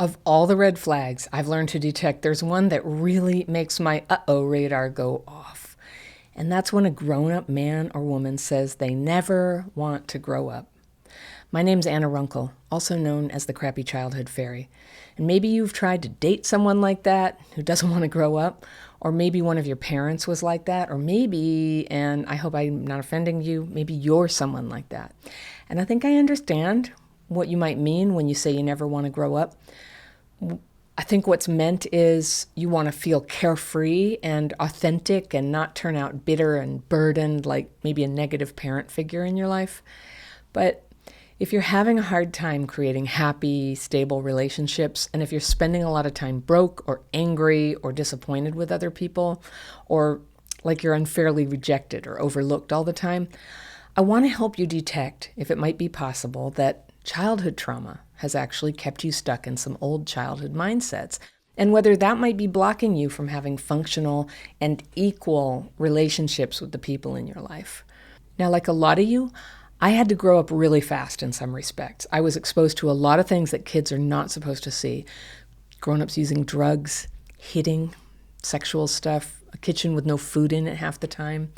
Of all the red flags I've learned to detect, there's one that really makes my uh-oh radar go off. And that's when a grown-up man or woman says they never want to grow up. My name's Anna Runkle, also known as the Crappy Childhood Fairy. And maybe you've tried to date someone like that who doesn't want to grow up, or maybe one of your parents was like that, or maybe, and I hope I'm not offending you, maybe you're someone like that. And I think I understand what you might mean when you say you never want to grow up. I think what's meant is you want to feel carefree and authentic and not turn out bitter and burdened like maybe a negative parent figure in your life. But if you're having a hard time creating happy, stable relationships, and if you're spending a lot of time broke or angry or disappointed with other people, or like you're unfairly rejected or overlooked all the time, I want to help you detect if it might be possible that childhood trauma has actually kept you stuck in some old childhood mindsets, and whether that might be blocking you from having functional and equal relationships with the people in your life. Now, like a lot of you, I had to grow up really fast in some respects. I was exposed to a lot of things that kids are not supposed to see. Grown-ups using drugs, hitting, sexual stuff, a kitchen with no food in it half the time.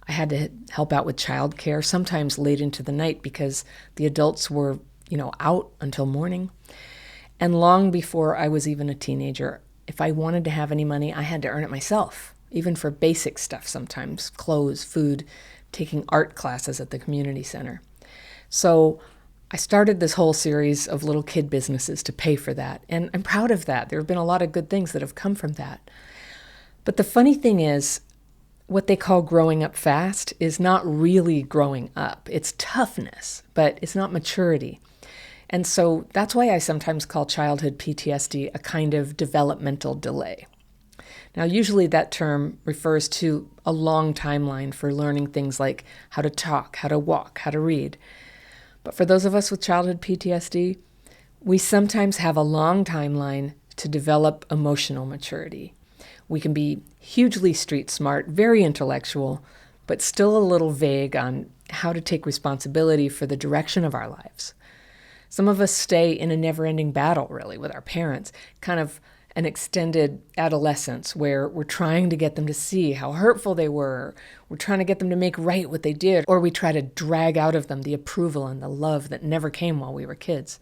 I had to help out with childcare, sometimes late into the night because the adults were, out until morning. And long before I was even a teenager, if I wanted to have any money, I had to earn it myself, even for basic stuff sometimes, clothes, food, taking art classes at the community center. So I started this whole series of little kid businesses to pay for that. And I'm proud of that. There have been a lot of good things that have come from that. But the funny thing is, what they call growing up fast is not really growing up. It's toughness, but it's not maturity. And so that's why I sometimes call childhood PTSD a kind of developmental delay. Now, usually that term refers to a long timeline for learning things like how to talk, how to walk, how to read. But for those of us with childhood PTSD, we sometimes have a long timeline to develop emotional maturity. We can be hugely street smart, very intellectual, but still a little vague on how to take responsibility for the direction of our lives. Some of us stay in a never-ending battle, really, with our parents, kind of an extended adolescence where we're trying to get them to see how hurtful they were. We're trying to get them to make right what they did, or we try to drag out of them the approval and the love that never came while we were kids.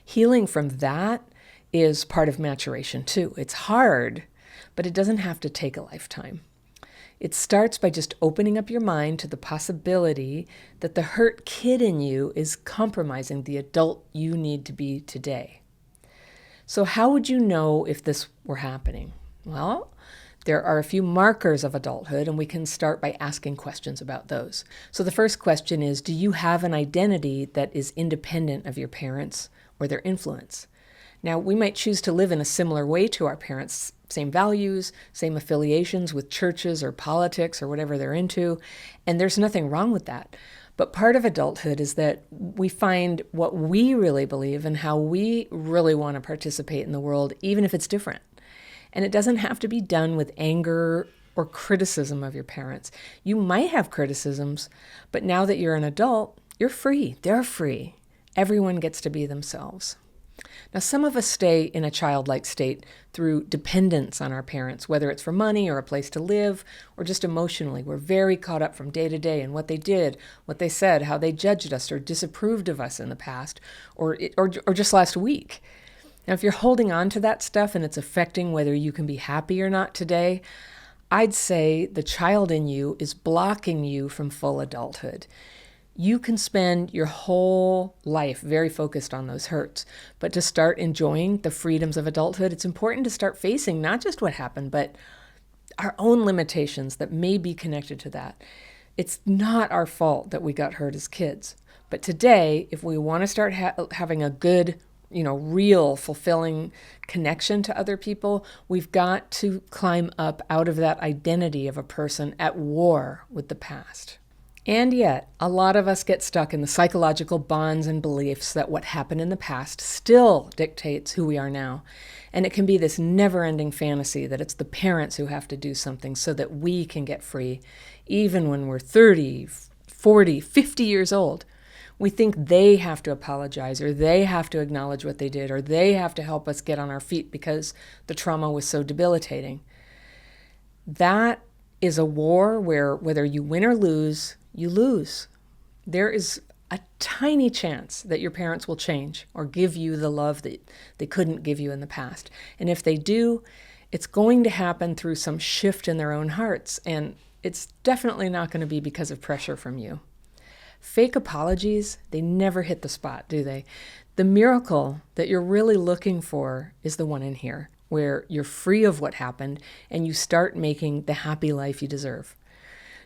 Healing from that is part of maturation, too. It's hard, but it doesn't have to take a lifetime. It starts by just opening up your mind to the possibility that the hurt kid in you is compromising the adult you need to be today. So how would you know if this were happening? Well, there are a few markers of adulthood, and we can start by asking questions about those. So the first question is, do you have an identity that is independent of your parents or their influence? Now, we might choose to live in a similar way to our parents, same values, same affiliations with churches or politics or whatever they're into, and there's nothing wrong with that. But part of adulthood is that we find what we really believe and how we really want to participate in the world, even if it's different. And it doesn't have to be done with anger or criticism of your parents. You might have criticisms, but now that you're an adult, you're free. They're free. Everyone gets to be themselves. Now, some of us stay in a childlike state through dependence on our parents, whether it's for money or a place to live or just emotionally. We're very caught up from day to day in what they did, what they said, how they judged us or disapproved of us in the past or just last week. Now, if you're holding on to that stuff and it's affecting whether you can be happy or not today, I'd say the child in you is blocking you from full adulthood. You can spend your whole life very focused on those hurts, but to start enjoying the freedoms of adulthood, it's important to start facing not just what happened, but our own limitations that may be connected to that. It's not our fault that we got hurt as kids, but today, if we want to start having a good, real, fulfilling connection to other people, we've got to climb up out of that identity of a person at war with the past. And yet, a lot of us get stuck in the psychological bonds and beliefs that what happened in the past still dictates who we are now. And it can be this never-ending fantasy that it's the parents who have to do something so that we can get free, even when we're 30, 40, 50 years old. We think they have to apologize, or they have to acknowledge what they did, or they have to help us get on our feet because the trauma was so debilitating. That is a war where whether you win or lose, you lose. There is a tiny chance that your parents will change or give you the love that they couldn't give you in the past. And if they do, it's going to happen through some shift in their own hearts. And it's definitely not going to be because of pressure from you. Fake apologies, they never hit the spot, do they? The miracle that you're really looking for is the one in here, where you're free of what happened and you start making the happy life you deserve.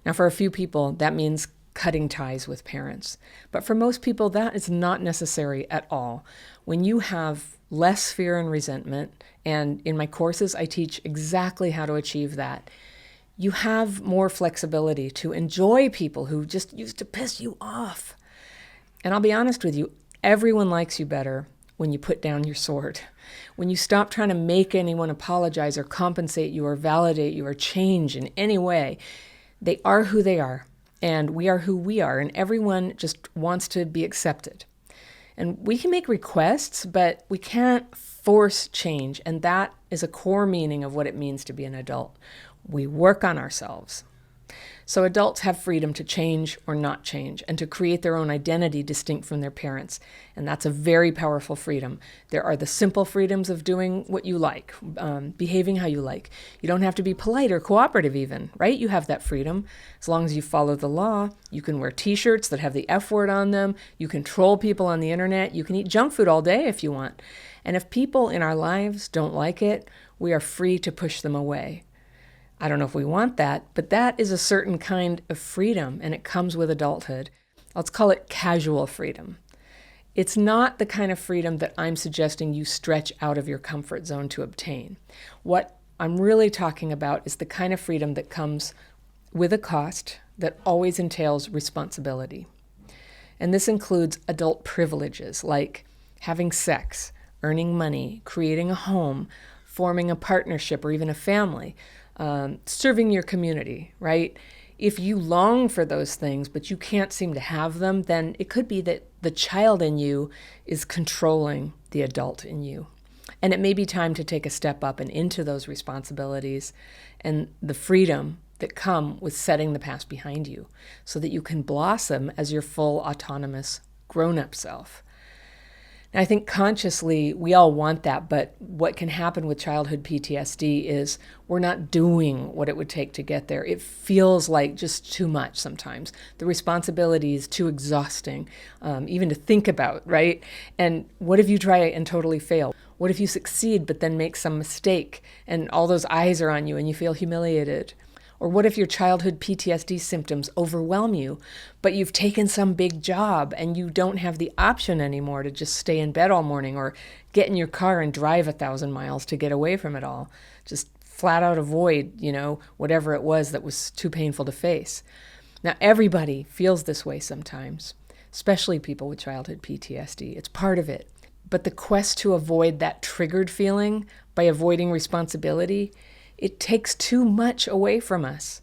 Now, for a few people, that means cutting ties with parents. But for most people, that is not necessary at all. When you have less fear and resentment, and in my courses, I teach exactly how to achieve that, you have more flexibility to enjoy people who just used to piss you off. And I'll be honest with you, everyone likes you better when you put down your sword. When you stop trying to make anyone apologize or compensate you or validate you or change in any way. They are who they are, and we are who we are, and everyone just wants to be accepted. And we can make requests, but we can't force change, and that is a core meaning of what it means to be an adult. We work on ourselves. So adults have freedom to change or not change and to create their own identity distinct from their parents. And that's a very powerful freedom. There are the simple freedoms of doing what you like, behaving how you like. You don't have to be polite or cooperative even, right? You have that freedom. As long as you follow the law, you can wear t-shirts that have the F word on them. You can troll people on the internet. You can eat junk food all day if you want. And if people in our lives don't like it, we are free to push them away. I don't know if we want that, but that is a certain kind of freedom, and it comes with adulthood. Let's call it casual freedom. It's not the kind of freedom that I'm suggesting you stretch out of your comfort zone to obtain. What I'm really talking about is the kind of freedom that comes with a cost that always entails responsibility. And this includes adult privileges like having sex, earning money, creating a home, forming a partnership or even a family, serving your community, right? If you long for those things, but you can't seem to have them, then it could be that the child in you is controlling the adult in you. And it may be time to take a step up and into those responsibilities and the freedom that come with setting the past behind you so that you can blossom as your full autonomous grown-up self. And I think consciously we all want that, but what can happen with childhood PTSD is we're not doing what it would take to get there. It feels like just too much sometimes. The responsibility is too exhausting, even to think about, right? And what if you try and totally fail? What if you succeed but then make some mistake and all those eyes are on you and you feel humiliated? Or what if your childhood PTSD symptoms overwhelm you, but you've taken some big job and you don't have the option anymore to just stay in bed all morning or get in your car and drive 1,000 miles to get away from it all? Just flat out avoid, whatever it was that was too painful to face. Now, everybody feels this way sometimes, especially people with childhood PTSD. It's part of it. But the quest to avoid that triggered feeling by avoiding responsibility, it takes too much away from us.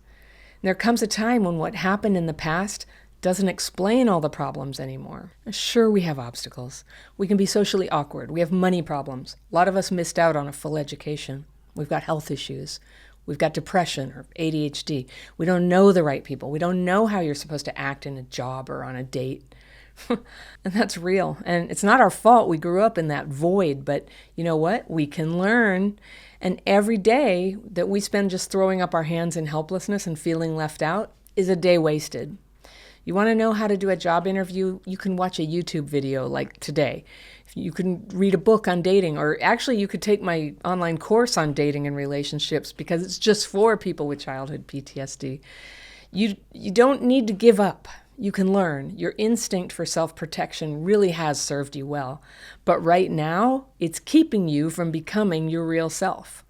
And there comes a time when what happened in the past doesn't explain all the problems anymore. Sure, we have obstacles. We can be socially awkward. We have money problems. A lot of us missed out on a full education. We've got health issues. We've got depression or ADHD. We don't know the right people. We don't know how you're supposed to act in a job or on a date. And that's real. And it's not our fault we grew up in that void, but you know what? We can learn. And every day that we spend just throwing up our hands in helplessness and feeling left out is a day wasted. You want to know how to do a job interview? You can watch a YouTube video like today. You can read a book on dating, or actually you could take my online course on dating and relationships because it's just for people with childhood PTSD. You don't need to give up. You can learn. Your instinct for self-protection really has served you well. But right now, it's keeping you from becoming your real self.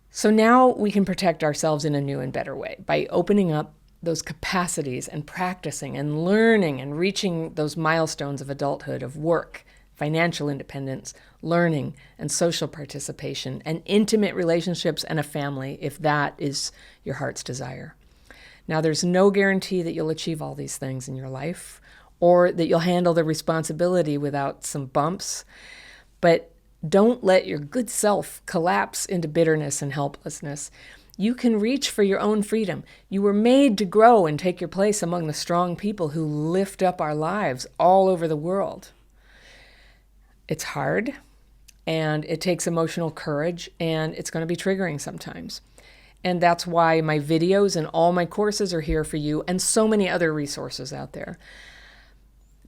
So now we can protect ourselves in a new and better way by opening up those capacities and practicing and learning and reaching those milestones of adulthood, of work, financial independence, learning, and social participation, and intimate relationships and a family, if that is your heart's desire. Now, there's no guarantee that you'll achieve all these things in your life or that you'll handle the responsibility without some bumps. But don't let your good self collapse into bitterness and helplessness. You can reach for your own freedom. You were made to grow and take your place among the strong people who lift up our lives all over the world. It's hard, and it takes emotional courage, and it's going to be triggering sometimes. And that's why my videos and all my courses are here for you, and so many other resources out there.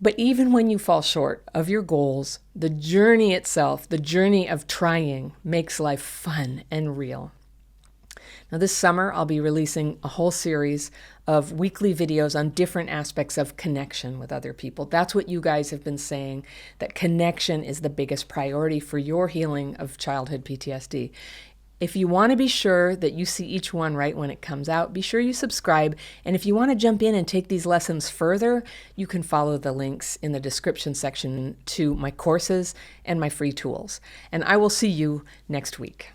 But even when you fall short of your goals, the journey itself, the journey of trying, makes life fun and real. Now, this summer, I'll be releasing a whole series of weekly videos on different aspects of connection with other people. That's what you guys have been saying, that connection is the biggest priority for your healing of childhood PTSD. If you want to be sure that you see each one right when it comes out, be sure you subscribe. And if you want to jump in and take these lessons further, you can follow the links in the description section to my courses and my free tools. And I will see you next week.